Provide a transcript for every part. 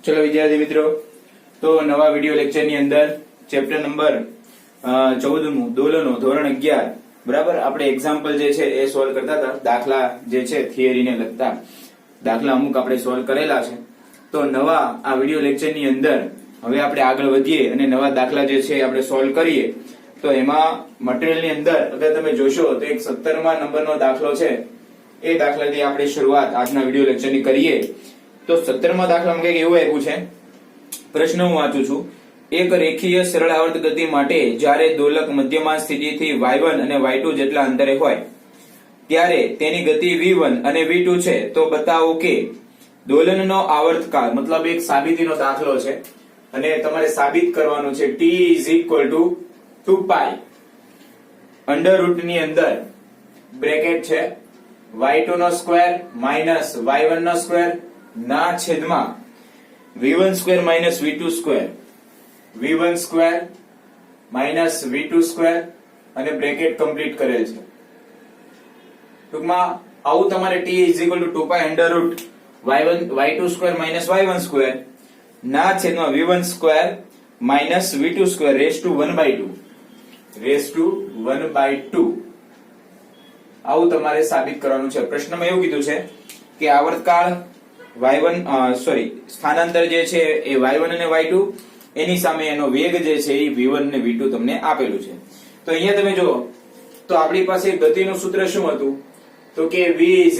चलो विद्यार्थी मित्रों, तो नवा विडियो लेक्चर ની અંદર ચેપ્ટર નંબર 14 દોલનો ધોરણ 11 બરાબર આપણે એક્ઝામ્પલ જે છે એ સોલ્વ કરતા હતા. દાખલા જે છે થિયરી ને લગતા દાખલા અમુક આપણે સોલ્વ કરેલા છે. તો નવા આ વિડિયો લેક્ચર ની અંદર હવે આપણે આગળ વધીએ અને નવા દાખલા જે છે આપણે સોલ્વ કરીએ. તો એમાં મટીરીયલ ની અંદર અગર તમે જોશો તો એક 17મા નંબરનો દાખલો છે. એ દાખલાથી આપણે શરૂઆત આજના વિડિયો લેક્ચર ની કરીએ. તો 17મા દાખલામાં કંઈક એવું આપ્યું છે. પ્રશ્ન હું વાંચું છું. એક રેખીય સરળ આવર્ત ગતિ માટે જ્યારે દોલક મધ્યમાન સ્થિતિથી y1 અને y2 જેટલા અંતરે હોય ત્યારે તેની ગતિ v1 અને v2 છે. તો બતાવો કે દોલનનો આવર્તકાળ, મતલબ એક સાબિતીનો દાખલો છે અને તમારે સાબિત કરવાનું છે t = 2π અંડર રૂટ ની અંદર બ્રેકેટ છે y2 નો સ્ક્વેર માઈનસ y1 નો સ્ક્વેર ના છેદમાં v1 square minus v2 square, v1 square minus v2 square અને બ્રેકેટ કમ્પ્લીટ કરેલ છે. ટૂંકમાં આવું તમારે t = 2π under root y2 square minus y1 square ના છેદમાં v1 square minus v2 square raise to 1/2 આવું તમારે સાબિત કરવાનું છે. પ્રશ્નમાં એવું કીધું છે કે આવર્તકાળ સ્થાનાંતર જે છે એ y1 અને y2, એની સામે એનો વેગ જે છે એ v1 અને v2 તમને આપેલું છે. તો અહીંયા તમે જો તો આપણી પાસે ગતિનું સૂત્ર શું હતું? તો કે v = ±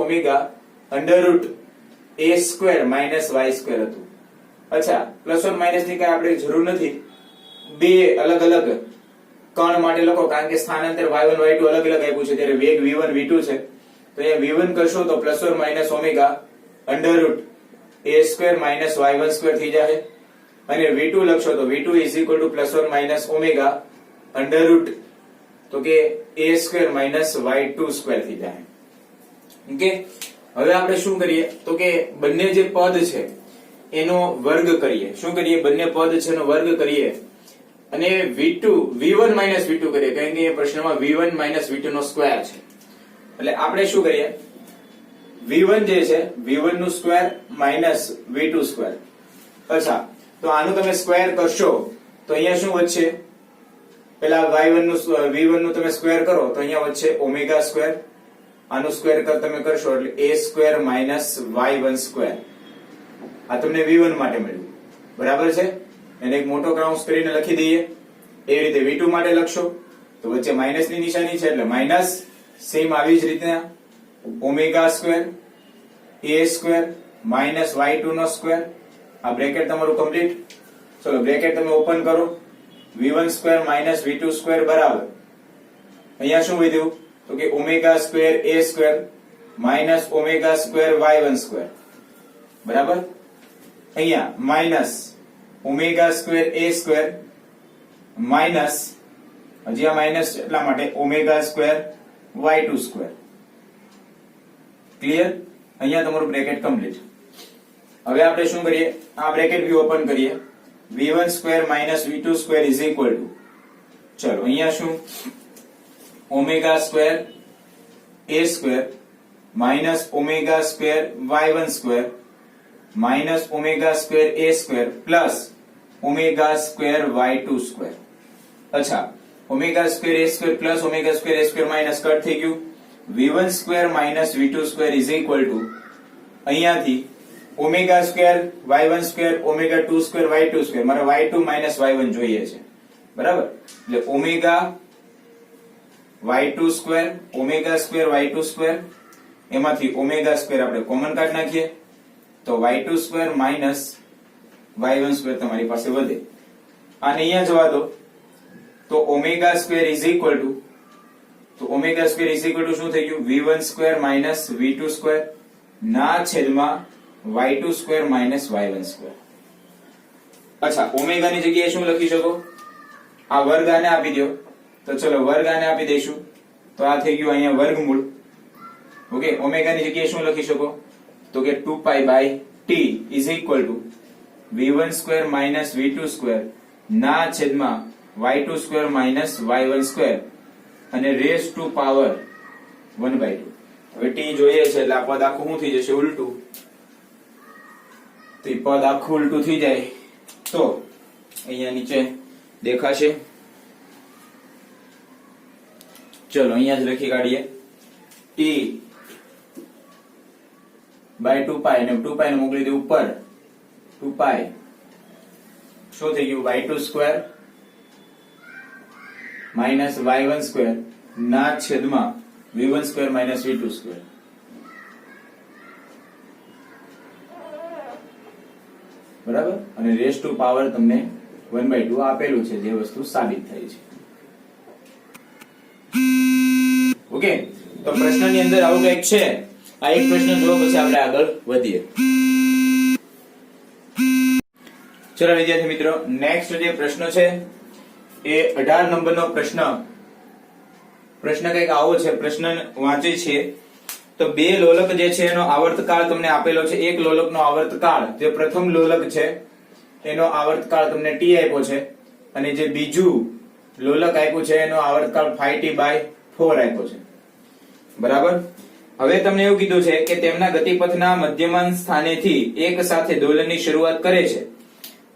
omega under route a² minus y² હતું. અચ્છા, પ્લસ ઓર માઈનસ ની કઈ આપણે જરૂર નથી. બે અલગ અલગ કણ માટે લખો, કારણ કે સ્થાનાંતર y1 y2 અલગ અલગ આપ્યું છે ત્યારે વેગ v1 v2 છે. તો અહીંયા v1 કરશો તો plus or minus omega under route a² minus y1² થઈ જાય અને v2 લખશો તો v2 = plus or minus omega under route તો કે a² માઈનસ y2² થઈ જાય. ઓકે, હવે આપણે શું કરીએ તો કે બંને જે પદ છે એનો વર્ગ કરીએ. શું કરીએ? બંને પદ છે એનો વર્ગ કરીએ અને v1 માઈનસ v2 કરીએ, કારણ કે એ પ્રશ્નમાં v1 માઈનસ v2 નો સ્ક્વેર છે. એટલે આપણે શું કરીએ? v1 જે છે v1 નું સ્ક્વેર માઈનસ v2 સ્ક્વેર. અચ્છા, તો આનું તમે સ્ક્વેર કરશો તો અહીંયા શું વધશે? પેલા v1 નું તમે સ્ક્વેર કરો તો અહીંયા વધશે ઓમેગા સ્ક્વેર. આનું સ્ક્વેર તમે કરશો એટલે a² માઈનસ y1². આ તમને v1 માટે મળ્યું, બરાબર છે. એને એક મોટો કૌંસ કરીને લખી દઈએ. એ રીતે v2 માટે લખશો તો વચ્ચે માઈનસ ની નિશાની છે એટલે માઈનસ, સેમ આવી જ રીતે ઓમેગા² a² માઈનસ y2 નો સ્ક્વેર. આ બ્રેકેટ તમારું કમ્પ્લીટ. ચલો બ્રેકેટ તમે ઓપન કરો. v1² માઈનસ v2² બરાબર અહીંયા શું વધ્યું તો કે ઓમેગા² a² માઈનસ ઓમેગા² y1² બરાબર. અહીંયા માઈનસ ઓમેગા² a² માઈનસ, હજી આ માઈનસ એટલા માટે ઓમેગા² y2². ક્લિયર? અહીંયા તમારું બ્રેકેટ કમ્પ્લીટ. હવે આપણે શું કરીએ? આ બ્રેકેટ બી ઓપન કરીએ. v1² માઈનસ v2² = ચલો અહીંયા શું omega a² minus omega y1² minus omega a² plus omega y2². અચ્છા, omega a² plus omega a² minus cut થઈ ગયું. v1² માઈનસ v2² = અહીંયાથી ઓમેગા² y1² ઓમેગા2² y2². મારે y2 માઈનસ y1 જોઈએ છે, બરાબર. એટલે ઓમેગા y2² ઓમેગા² y2² એમાંથી ઓમેગા² આપણે કોમન કાઢી નાખીએ તો y2² માઈનસ y1² તમારી પાસે વધે. આને અહીંયા જવા દો તો ઓમેગા² તો ઓમેગા² શું થઈ ગયું? v1² માઈનસ v2² ના છેદમાં y2² માઈનસ y1². અચ્છા, ઓમેગા ની જગ્યાએ શું લખી શકો? આ વર્ગ આને આપી દો તો ચલો વર્ગ આને આપી દઈશું તો આ થઈ ગયું અહીંયા વર્ગમૂળ. ઓકે, ઓમેગા ની જગ્યાએ શું લખી શકો તો કે 2π / t = v1² માઈનસ v2² ના છેદમાં y2² માઈનસ y1² અને રેઝ ટુ પાવર 1/2. હવે t જોઈએ છે એટલે આ પદ આખું શું થઈ જશે? ઉલટું. તો એ પદ આખું ઉલટું થઈ જાય તો અહીંયા નીચે દેખાશે. ચલો અહીંયા જ લખી કાઢીએ t બાય 2π અને 2π ને મોકલી દે ઉપર 2π શું થઈ ગયું y2 square minus y1 square ના છેદમાં v1 square minus v2 square. બરાબર. અને રેસ ટુ પાવર તમને 1/2 આપેલું છે જે વસ્તુ સાબિત થઈ છે. ઓકે, તો પ્રશ્નની અંદર આવું કંઈક છે. આ એક પ્રશ્ન જોવો પછી આપણે આગળ વધીએ. ચલો વિદ્યાર્થી મિત્રો, નેક્સ્ટ જે પ્રશ્ન છે એ 18 નંબરનો પ્રશ્ન કંઈક આવો છે. પ્રશ્ન વાંચે છે તો બે લોલક જે છે એનો આવર્તકાળ તમને આપેલો છે. એક લોલકનો આવર્તકાળ જે પ્રથમ લોલક છે એનો આવર્તકાળ તમને t આપ્યો છે અને જે બીજું લોલક આપ્યું છે એનો આવર્તકાળ 5t/4 આપ્યો છે. બરાબર. હવે તમને એવું કીધું છે કે તેમના ગતિપથના મધ્યમાન સ્થાનેથી એક સાથે દોલનની શરૂઆત કરે છે.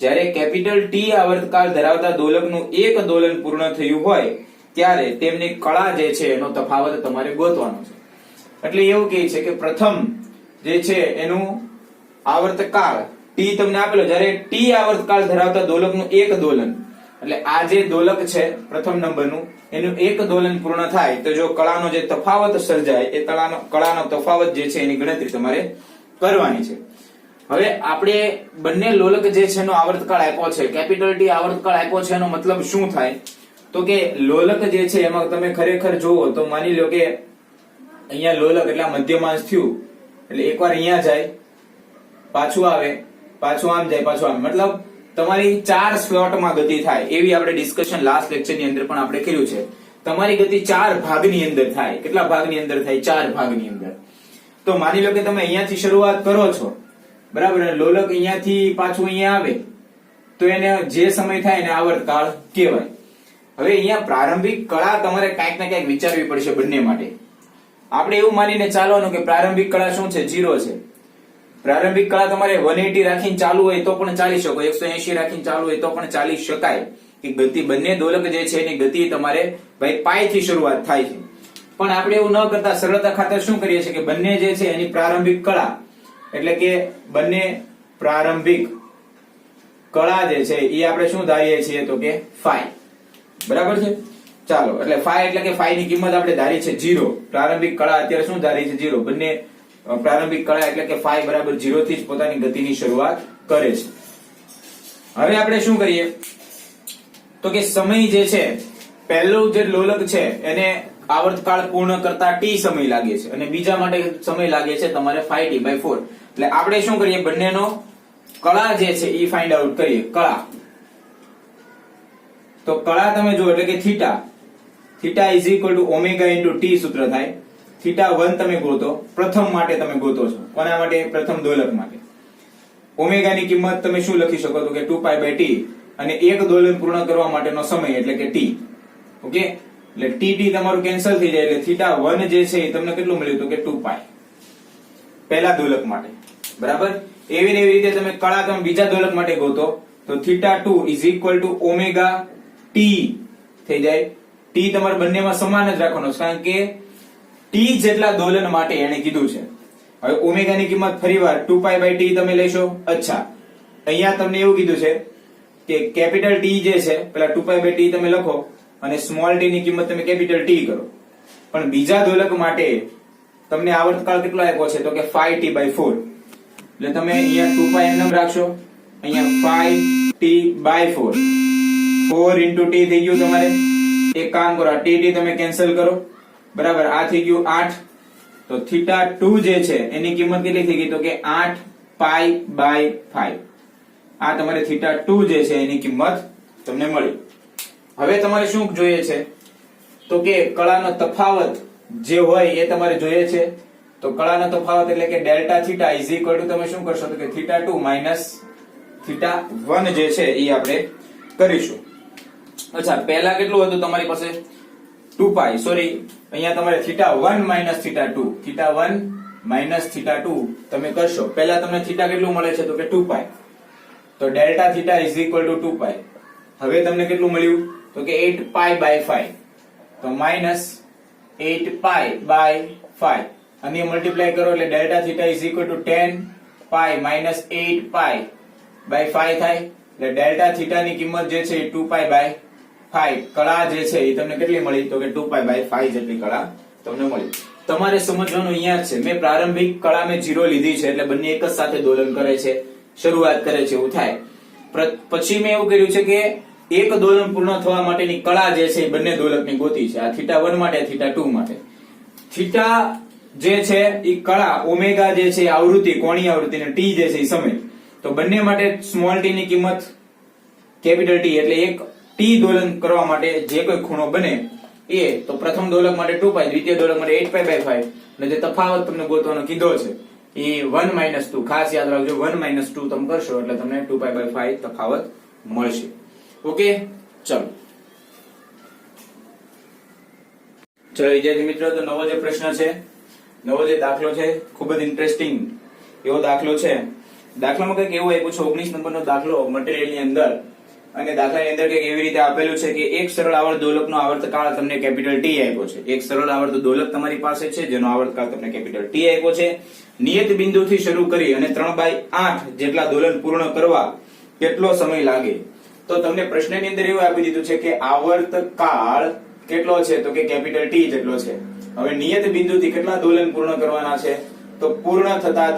જ્યારે કેપિટલ T આવર્તકાળ ધરાવતા દોલકનું એક દોલન પૂર્ણ થયું હોય ત્યારે તેમની કળા જે છે એનો તફાવત તમારે ગોતવાનો છે. એટલે એવું કહે છે કે પ્રથમ જે છે એનું આવર્તકાળ t તમને આપેલો, જ્યારે t આવર્તકાળ ધરાવતા દોલકનું એક દોલન, એટલે આ જે દોલક છે પ્રથમ નંબરનું એનું એક દોલન પૂર્ણ થાય તો જો કળાનો જે તફાવત સર્જાય એ કળાનો તફાવત જે છે એની ગણતરી તમારે કરવાની છે. હવે આપણે બંને લોલક જે છે એનો આવર્તકાળ આપ્યો છે, કેપિટલ T આવર્તકાળ આપ્યો છે, એનો મતલબ શું થાય તો કે લોલક જે છે એમાં તમે ખરેખર જોવો તો માની લો કે અહીંયા લોલક એટલે મધ્યમાંશ થયું એટલે એકવાર અહીંયા જાય પાછું આવે પાછું આમ જાય પાછું આમ, મતલબ તમારી 4 સ્લોટમાં ગતિ થાય એવી આપણે ડિસ્કશન લાસ્ટ લેક્ચરની અંદર પણ આપણે કર્યું છે. તમારી ગતિ 4 ભાગની અંદર થાય. કેટલા ભાગની અંદર થાય? 4 ભાગની અંદર. તો માની લો કે તમે અહીંયાથી શરૂઆત કરો છો, બરાબર, અને લોલક અહીંયાથી પાછું અહીંયા આવે તો એને જે સમય થાય એને આવર્તકાળ કહેવાય. હવે અહીંયા પ્રારંભિક કળા તમારે ક્યાંક ને ક્યાંક વિચારવી પડશે બંને માટે. આપણે એવું માનીને ચાલવાનું કે પ્રારંભિક કળા શું છે? 0 છે. પ્રારંભિક કળા તમારે 180 રાખીને ચાલુ હોય તો પણ ચાલી શકો, 180 રાખીને ચાલુ હોય તો પણ ચાલી શકાય કે ગતિ બંને દોલક જે છે એની ગતિ તમારે ભાઈ પાઈ થી શરૂઆત થાય છે. પણ આપણે એવું ન કરતા સરળતા ખાતર શું કરીએ છીએ કે બંને જે છે એની પ્રારંભિક કળા એટલે કે બંને પ્રારંભિક કળા જે છે એ આપણે શું ધારીએ છીએ તો કે ફાઈ. બરાબર છે. ચાલો, એટલે ફાઈ એટલે કે ફાઈ ની કિંમત આપણે ધારી છે 0. પ્રારંભિક કળા અત્યારે શું ધારી છે? 0. બંને પ્રારંભિક કળા એટલે કે ફાઈ બરાબર 0 થી જ પોતાની ગતિની શરૂઆત કરે છે. હવે આપણે શું કરીએ તો કે સમય જે છે પહેલું જે લોલક છે એને આવર્તકાળ પૂર્ણ કરતા t સમય લાગે છે અને બીજા માટે સમય લાગે છે તમારે 5t/4. એટલે આપણે શું કરીએ બંનેનો કળા જે છે એ ફાઇન્ડ આઉટ કરીએ. કળા તો કળા તમે જો એટલે કે થીટા ઓમેગા * t સૂત્ર થાય. θ1 તમે ગોતો, પ્રથમ માટે તમે ગોતો છો. કોના માટે? પ્રથમ દોલક માટે. ઓમેગા ની કિંમત તમે શું લખી શકો તો કે 2π/t અને એક દોલન પૂર્ણ કરવા માટેનો સમય એટલે કે t. ઓકે, એટલે t તમારું કેન્સલ થઈ જાય એટલે θ1 જે છે એ તમને કેટલું મળ્યું તો કે 2π પહેલા દોલક માટે. બરાબર. એવી ને એવી રીતે તમે કળા તમે બીજા દોલક માટે ગોતો તો θ2 ઓમેગા t થઈ જાય. t તમારે બંનેમાં સમાન જ રાખવાનો કારણ કે t જેટલા દોલન માટે એને કીધું છે. હવે ઓમેગા ની કિંમત ફરીવાર 2π/t તમે લેશો. અચ્છા, અહીંયા તમને એવું કીધું છે કે કેપિટલ T જે છે પેલા 2π/t તમે લખો અને સ્મોલ t ની કિંમત તમે કેપિટલ T કરો. પણ બીજા દોલક માટે તમને આવર્તકાળ કેટલો આપ્યો છે તો કે 5t/4. એટલે તમે અહીંયા 2π એમ રાખશો, અહીંયા 5t/4 4 * t થઈ ગયું તમારે. એક કામ કરો, આ t તમે કેન્સલ કરો. બરાબર, આ થઈ ગયું 8. તો θ2 જે છે એની કિંમત કેટલી થઈ ગઈ તો કે 8π/5. આ તમારે θ2 જે છે એની કિંમત તમને મળી. હવે તમારે શું જોઈએ છે તો કે કળાનો તફાવત જે હોય એ તમારે જોઈએ છે. તો કળાનો તફાવત એટલે કે ડેલ્ટા થીટા તમે શું કરશો તો કે θ2 - θ1 જે છે એ આપણે કરીશું. અચ્છા, પહેલા કેટલું હતું તમારી પાસે 2π, સોરી અહીંયા તમારે θ1 - θ2 θ1 માઇનસ થીટા 2 તમે કરશો, પહેલા તમને થીટા કેટલું મળે છે તો કે 2π, તો delta theta is equal to 2π. હવે તમને કેટલું મળ્યું તો કે 8π/5, તો માઇનસ 8π/5 અને મલ્ટીપ્લાય કરો એટલે delta theta is equal to 10π minus 8π/5 થાય. એટલે ડેલ્ટા થીટા ની કિંમત જે છે એ 2π/5, કળા જે છે એ તમને કેટલી મળી તો કે 2π/5 જેટલી કળા તમને મળી. તમારે સમજવાનું અહીંયા છે, મેં પ્રારંભિક કળા મેં 0 લીધી છે એટલે બંને એક જ સાથે દોલન કરે છે, શરૂઆત કરે છે એવું થાય. પછી મેં એવું કર્યું છે કે એક દોલન પૂર્ણ થવા માટેની કળા જે છે એ બંને દોલકની ગોતી છે, આ થીટા 1 માટે થીટા 2 માટે. થીટા જે છે એ કળા, ઓમેગા જે છે આવૃત્તિ, કોણીય આવૃત્તિ, અને ટી જે છે એ સમય, તો બંને માટે સ્મોલ ટી ની કિંમત કેપિટલ ટી, એટલે એક ટી દોલન કરવા માટે જે કોઈ ખૂણો બને એ, તો પ્રથમ દોલક માટે 2π, દ્વિતીય દોલક માટે 8π/5, અને જે તફાવત તમને ગોતવાનો કીધો છે એ 1 - 2, ખાસ યાદ રાખજો 1 - 2 તમે કરશો એટલે તમને 2π/5 તફાવત મળશે. ઓકે, ચલો વિદ્યાર્થી મિત્રો, તો નવો જે પ્રશ્ન છે, નવો જે દાખલો છે, ખૂબ જ ઇન્ટરેસ્ટિંગ એવો દાખલો છે. દાખલામાં કંઈક એવું આપ્યું છે, 19 નંબરનો દાખલો મટીરીયલ ની અંદર, અને દાખલાની અંદર કંઈક એવી રીતે આપેલું છે કે એક સરળ આવર્ત દોલકનો આવર્તકાળ તમને કેપિટલ ટી આપ્યો છે. એક સરળ આવર્ત દોલક તમારી પાસે છે જેનો આવર્તકાળ તમને કેપિટલ ટી આપ્યો છે. નિયત બિંદુથી શરૂ કરી અને 3/8 જેટલા દોલન પૂર્ણ કરવા કેટલો સમય લાગે? તો તમને પ્રશ્નની અંદર એવું આપી દીધું છે કે આવર્તકાળ કેટલો છે તો કે કેપિટલ ટી જેટલો છે. હવે નિયત બિંદુથી કેટલા દોલન પૂર્ણ કરવાના છે? તો પૂર્ણ થતા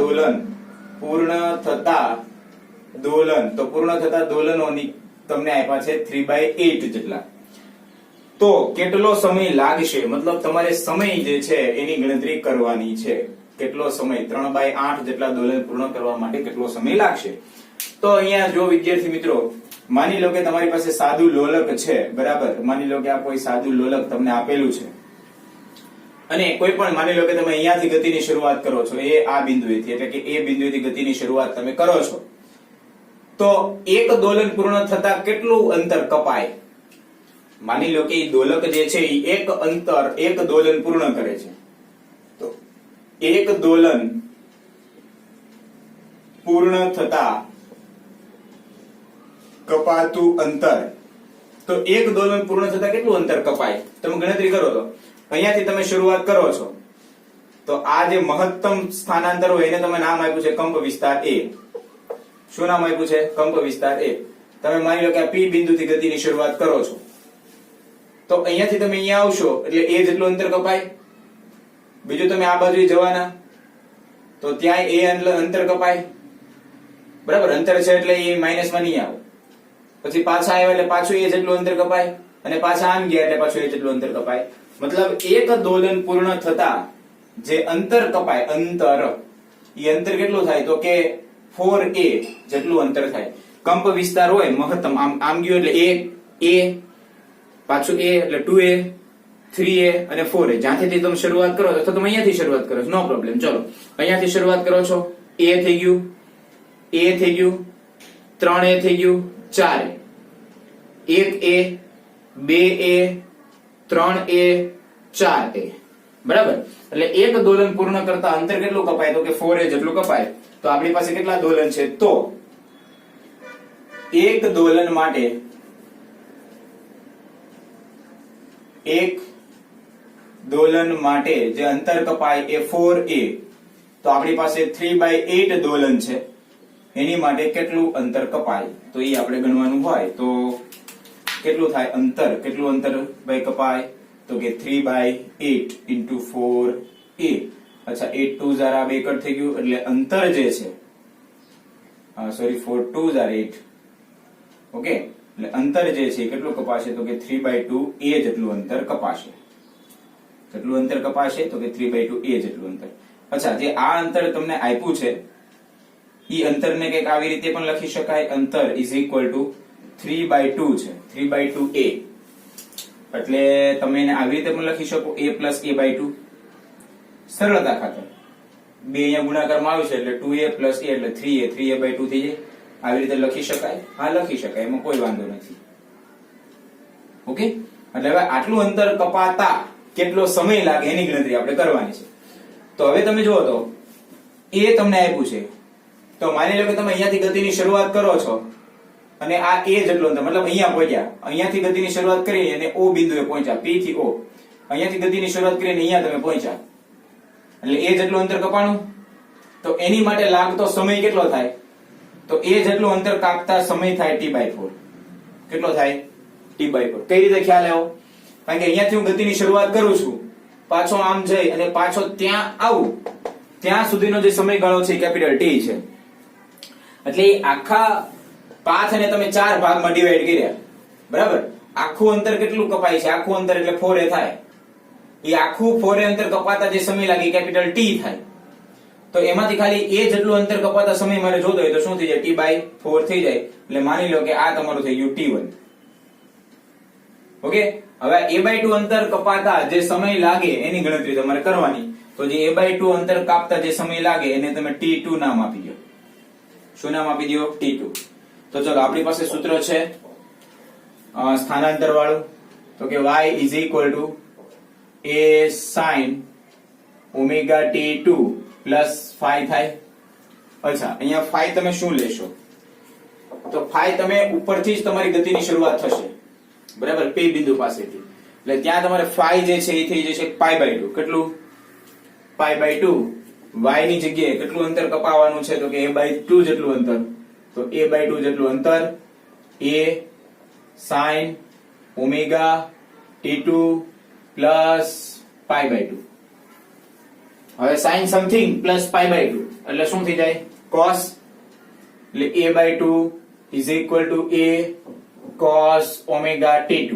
દોલનોની તમને આપ્યા છે 3/8 જેટલા. તો કેટલો સમય લાગશે, મતલબ તમારે સમય જે છે એની ગણતરી કરવાની છે. કેટલો સમય 3/8 જેટલા દોલન પૂર્ણ કરવા માટે કેટલો સમય લાગશે? તો અહીંયા જો વિદ્યાર્થી મિત્રો, માની લો કે તમારી પાસે સાદું લોલક છે, બરાબર, માની લો કે આ કોઈ સાદું લોલક તમને આપેલું છે, અને કોઈ પણ માની લો કે તમે અહીંયાથી ગતિની શરૂઆત કરો છો, એ આ બિંદુએથી, એટલે કે એ બિંદુએથી ગતિની શરૂઆત તમે કરો છો, તો એક દોલન પૂર્ણ થતા કેટલું અંતર કપાય? માની લો કે એ દોલક જે છે એ એક દોલન પૂર્ણ કરે છે, તો એક દોલન પૂર્ણ થતા કપાતું અંતર, તો એક દોલન પૂર્ણ થતા કેટલું અંતર કપાય? તમે ગણતરી કરો. તો અહીંયાથી તમે શરૂઆત કરો છો, તો આ જે મહત્તમ સ્થાનાંતર હોય એને તમે નામ આપ્યું છે કંપ વિસ્તાર A. શું નામ આપ્યું છે? કંપ વિસ્તાર A. તમે માની લો કે આ P બિંદુથી ગતિની શરૂઆત કરો છો, તો અહીંયાથી તમે અહીંયા આવશો એટલે A જેટલું અંતર કપાય. બીજું તમે આ બાજુ જવાના તો ત્યાં A અંતર કપાય, બરાબર, અંતર છે એટલે એ માઇનસમાં નહીં આવે. પછી પાછા આવ્યા એટલે પાછું એ જેટલું અંતર કપાય, અને પાછા આમ ગયા એટલે પાછું એ જેટલું અંતર કપાય. મતલબ એક દોલન પૂર્ણ થતા જે અંતર કપાય, એ અંતર કેટલું થાય તો કે 4a જેટલું અંતર થાય. કંપ વિસ્તાર હોય મહત્તમ, આમ ગયો એટલે a, પાછું a એટલે 2a, 3a અને 4a. જ્યાંથી તમે શરૂઆત કરો અથવા તમે અહીંયાથી શરૂઆત કરો છો, નો પ્રોબ્લેમ. ચલો અહીંયાથી શરૂઆત કરો છો, a થઈ ગયું, 3a થઈ ગયું, 4a, 1a, 2a, 3a, 4a, બરાબર. એટલે એક દોલન પૂર્ણ કરતા અંતર કેટલું કપાય તો કે 4a જેટલું કપાય. તો આપણી પાસે કેટલા દોલન છે? તો એક દોલન માટે જે અંતર કપાય એ 4a, તો આપણી પાસે 3/8 દોલન છે, એની માટે કેટલું અંતર કપાય તો એ આપણે ગણવાનું હોય. તો કેટલું થાય અંતર, કેટલું અંતર ભાઈ કપાય તો કે 3/8 into 4a. અચ્છા, 8 2 જરા 2 કટ થઈ ગયું, એટલે અંતર જે છે, સોરી 4 2 જરા 8, ઓકે, એટલે અંતર જે છે કેટલું કપાશે તો કે 3/2a જેટલું અંતર કપાશે. કેટલું અંતર કપાશે તો કે 3/2a જેટલું અંતર. અચ્છા, જે આ અંતર તમને આપ્યું છે ઈ અંતરને કંઈક આવી રીતે પણ લખી શકાય, અંતર ઇઝ ઇક્વલ ટુ 3/2 છે, 3/2a. એટલે તમે એને આવી રીતે પણ લખી શકો, a plus a/2. સરળતા ખાતર બે અહીંયા ગુણાકારમાં આવશે એટલે 2a plus a એટલે 3a, 3a/2 થઈ જાય. આવી રીતે લખી શકાય? હા, લખી શકાય, એમાં કોઈ વાંધો નથી. ઓકે, એટલે હવે આટલું અંતર કપાતા કેટલો સમય લાગે એની ગણતરી આપણે કરવાની છે. તો હવે તમે જુઓ તો એ તમને આપ્યું છે, તો માની લો કે તમે અહીંયાથી ગતિની શરૂઆત કરો છો અને આ a જેટલું અંતર, મતલબ અહીંયા પહોંચ્યા, અહીંયાથી ગતિની શરૂઆત કરી અને o બિંદુએ પહોંચ્યા, p થી o, અહીંયાથી ગતિની શરૂઆત કરીને અહીંયા તમે પહોંચ્યા, એટલે a જેટલું અંતર કપાણું. તો એની માટે લાગતો સમય કેટલો થાય? તો a જેટલું અંતર કાપતા સમય થાય t/4. કેટલો થાય? t/4. કઈ રીતે ખ્યાલ આવ્યો? કારણ કે અહીંયાથી હું ગતિની શરૂઆત કરું છું, પાછો આમ જઈ અને પાછો ત્યાં આવું, ત્યાં સુધીનો જે સમયગાળો છે કેપિટલ T છે. એટલે આખા પાથને તમે 4 ભાગમાં ડિવાઈડ કર્યા, બરાબર? આખું અંતર કેટલું કપાય છે? આખું અંતર એટલે 4a થાય. એ આખું 4a અંતર કપાતા જે સમય લાગે કેપિટલ T થાય. તો એમાંથી ખાલી a જેટલું અંતર કપાતા સમય મારે જોતો હોય તો શું થઈ જાય? t/4 થઈ જાય. એટલે માની લો કે આ તમારું થઈ ગયું t1. ઓકે, હવે a/2 અંતર કપાતા જે સમય લાગે એની ગણતરી તમારે કરવાની. તો જે a/2 અંતર કાપતા જે સમય લાગે એને તમે t2 નામ આપી દો. શું નામ આપી દો? t2. તો ચલો આપણી પાસે સૂત્ર છે સ્થાનાંતર વાળું, તો કે y is equal to a sin omega t2 plus phi થાય. અચ્છા, અહીંયા phi તમે શું લેશો? તો phi તમે ઉપરથી જ તમારી ગતિની શરૂઆત થશે, બરાબર? p બિંદુ પાસેથી, એટલે ત્યાં તમારે phi જે છે એ થઈ જશે π/2. કેટલું? π/2. y ની જગ્યાએ કેટલું અંતર કપાવવાનું છે? તો કે a/2 જેટલું અંતર. તો a/2 જેટલું અંતર, a sin omega t2 plus π/2. હવે sin સમથિંગ પ્લસ π/2 એટલે શું થઈ જાય? cos. એટલે a/2 is equal to a cos omega t2.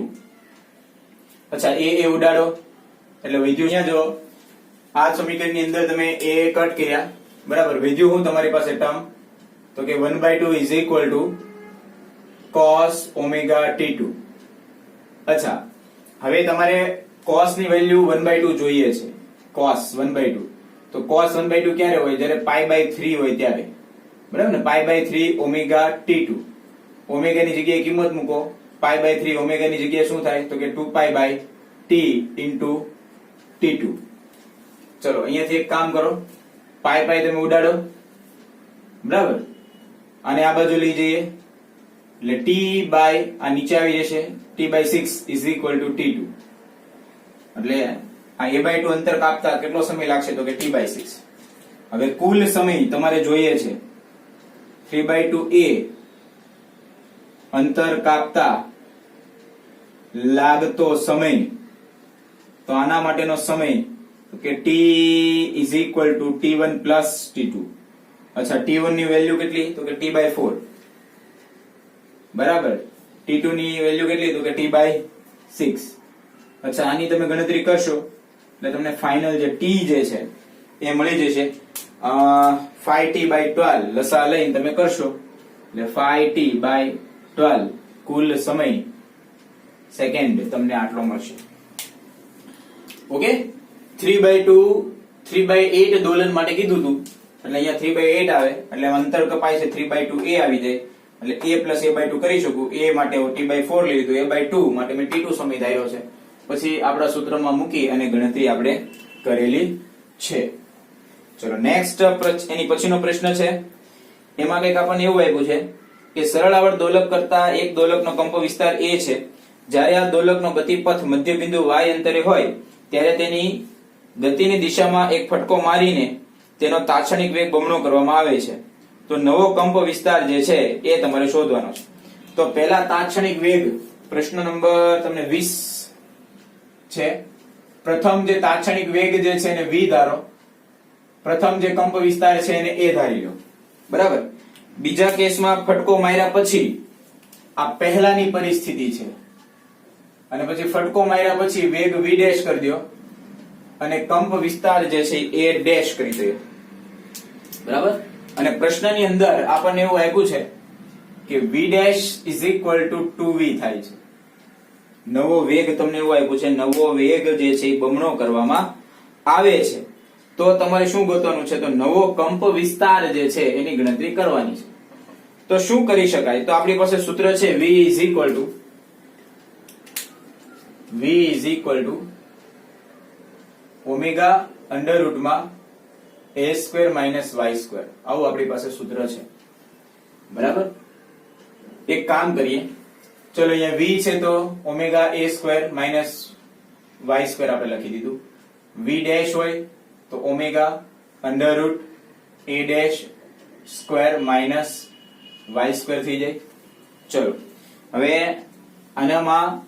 અચ્છા, a ઉડાડો એટલે વધ્યું અહીંયા જો આ સમીકરણની અંદર તમે a કટ કર્યા, બરાબર? વધ્યું હું તમારી પાસે ટર્મ, તો કે 1/2 is equal to cos omega t2. અચ્છા, હવે તમારે cos ની વેલ્યુ 1/2 જોઈએ છે. cos 1/2. તો cos 1/2 ક્યારે હોય? જ્યારે π/3 હોય ત્યારે, બરાબર ને? π/3 omega t2. ઓમેગા ની જગ્યાએ કિંમત મૂકો, π/3 ઓમેગા ની જગ્યાએ શું થાય? તો કે 2π/t into t2. ચલો અહીંયાથી એક કામ કરો, π તમે ઉડાડો, બરાબર? અને આ બાજુ લઈ જઈએ એટલે t/આ નીચે આવી જશે, t/6 is equal to t2. એટલે આ a/2 અંતર કાપતા કેટલો સમય લાગશે? તો કે t/6. હવે કુલ સમય તમારે જોઈએ છે 3/2a અંતર કાપતા લાગતો સમય. તો આના માટેનો સમય તો કે t is equal to t1 plus t2. અચ્છા, t1 ની વેલ્યુ કેટલી? તો કે t/4. બરાબર? t2 ની વેલ્યુ કેટલી? તો કે t/6. અચ્છા, આની તમે ગણતરી કરશો એટલે તમને ફાઇનલ જે t જે છે એ મળી જશે 5t/12. લસા લઈને તમે કરશો એટલે 5t/12 કુલ સમય સેકન્ડ તમને આટલો મળશે. ઓકે, 3/2 3/8 દોલન માટે કીધું હતું એટલે અહીંયા 3/8 આવે એટલે અંતર કપાય છે 3/2a આવી જાય એટલે a plus a/2 કરી શકું. a માટે t/4 લઈ લીધું, a/2 માટે મેં t2 સમય ધાર્યો છે. પછી આપણા સૂત્રમાં મૂકી અને ગણતરી આપણે કરેલી છે. ચલો નેક્સ્ટ એની પછીનો પ્રશ્ન છે, એમાં કંઈક આપણને એવું આપ્યું છે કે સરળ આવર્ત દોલક કરતા એક દોલકનો કંપ વિસ્તાર a છે. જ્યારે આ દોલકનો ગતિપથ મધ્ય બિંદુ y અંતરે હોય ત્યારે તેની ગતિની દિશામાં એક ફટકો મારીને તેનો તાત્ક્ષણિક વેગ બમણો કરવામાં આવે છે. તો નવો કંપ વિસ્તાર જે છે એ તમારે શોધવાનો છે. તો પહેલા તાત્ક્ષણિક વેગ, પ્રશ્ન નંબર તમને 20 છે. પ્રથમ જે તાત્ક્ષણિક વેગ જે છે એને v ધારો, પ્રથમ જે કંપ વિસ્તાર છે એને a ધારી લો, બરાબર? બીજા કેસમાં ફટકો માર્યા પછી આ પહેલાની પરિસ્થિતિ છે અને પછી ફટકો માર્યા પછી વેગ v ડેશ કરી દો અને કંપ વિસ્તાર જે છે એ ડેશ કરી દો, બરાબર? અને પ્રશ્નની અંદર આપણને એવું આપ્યું છે કે v dash is equal two 2v થાય છે. નવો વેગ તમને એવું આપ્યું છે, નવો વેગ જે છે એ બમણો કરવામાં આવે છે. તો તમારે શું ગોતવાનું છે? તો નવો કંપ વિસ્તાર જે છે એની ગણતરી કરવાની છે. તો શું કરી શકાય? તો આપણી પાસે સૂત્ર છે v is equal to omega under રૂટમાં a square minus Y square, આવું આપણી પાસે સૂત્ર છે. બરાબર. એક કામ કરીએ, ચલો અહીંયા v છે તો omega a square minus Y square આપણે લખી દીધું. v ડેશ હોય તો omega under root a dash square minus Y square થઈ જાય. ચલો હવે આનામાં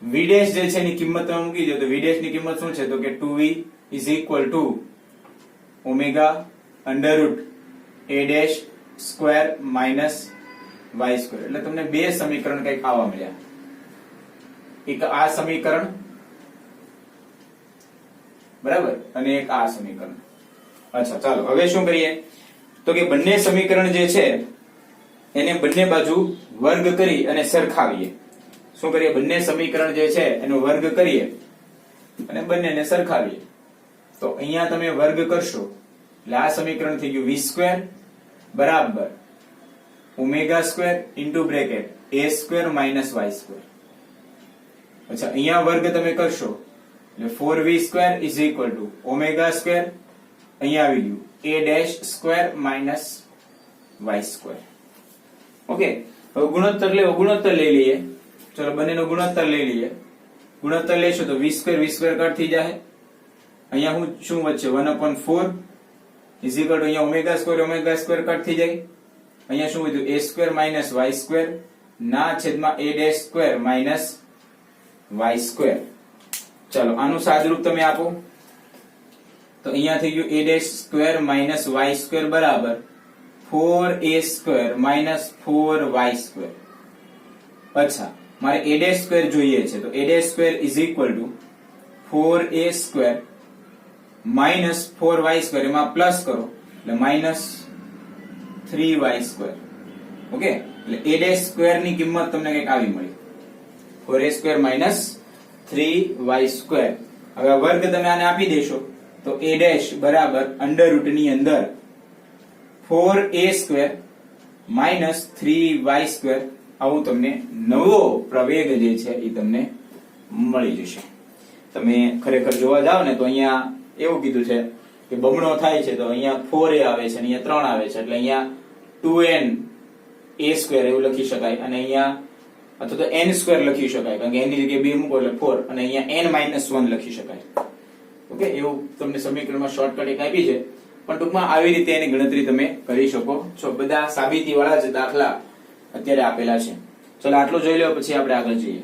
v ડેશ જે છે એની કિંમત તમે મૂકી દો તો v ડેશ ની કિંમત શું છે તો કે 2v is equal to omega under root a dash square minus Y square. એટલે તમને બે સમીકરણ કઈક આવા મળ્યા. એક આ સમીકરણ, બરાબર, અને એક આ સમીકરણ. અચ્છા ચાલો હવે શું કરીએ તો કે બંને સમીકરણ જે છે એને બંને બાજુ વર્ગ કરી અને સરખાવીએ. શું કરીએ? બંને સમીકરણ જે છે એનો વર્ગ કરીએ અને બંનેને સરખાવીએ. તો અહીંયા તમે વર્ગ કરશો એટલે આ સમીકરણ થઈ ગયું v સ્ક્વેર બરાબર omega square into bracket a square minus Y square. અચ્છા અહીંયા વર્ગ તમે કરશો એટલે 4v square is equal to omega square, અહીંયા આવી ગયું a dash square minus Y square. Okay, હવે ગુણોત્તર લેવો, ગુણોત્તર લઈ લઈએ. ચલો બંનેનો ગુણોત્તર લઈ લઈએ. ગુણોત્તર લેશો તો v સ્ક્વેર કટ થઈ જાય. અહીંયા હું શું વચ્ચે 1/4 ઇઝ ઇક્વલ ટુ અહીંયા ઓમેગા સ્ક્વેર કટ થઈ જાય. અહીંયા શું વધ્યું? a square minus Y square ના છેદમાં a dash square minus Y square. ચલો આનું સાદુરૂપ તમે આપો તો અહીંયા થઈ ગયું a dash square minus Y square બરાબર 4a square minus 4y square. અચ્છા મારે a ડેશ સ્ક્વેર જોઈએ છે તો a dash square is equal two 4a square minus 4y square, એમાં પ્લસ કરો એટલે માઇનસ 3y સ્ક્વેર. ઓકે, એટલે a ડેશ સ્ક્વેર ની કિંમત તમને કઈક આવી મળી 4a square minus 3y square. હવે વર્ગ તમે આને આપી દેશો તો a ડેશ બરાબર અંડર રૂટ ની અંદર 4a square minus 3y square, આવું તમને નવો પ્રવેગ જે છે એ તમને મળી જશે. તમે ખરેખર જોવા જાવ ને તો અહીંયા એવું કીધું છે કે બમણો થાય છે તો અહીંયા 4a આવે છે અને અહીંયા 3 આવે છે એટલે અહીંયા 2n a સ્ક્વેર એવું લખી શકાય અને અહીંયા અથવા તો n સ્ક્વેર લખી શકાય કારણ કે n ની જગ્યાએ 2 મૂકો એટલે 4 અને અહીંયા n - 1 લખી શકાય. ઓકે, એવું તમને સમીકરણમાં શોર્ટકટ એક આપી છે પણ ટૂંકમાં આવી રીતે એની ગણતરી તમે કરી શકો છો. બધા સાબિતી વાળા જ દાખલા અત્યારે આપેલા છે. ચલો આટલું જોઈ લો પછી આપણે આગળ જઈએ.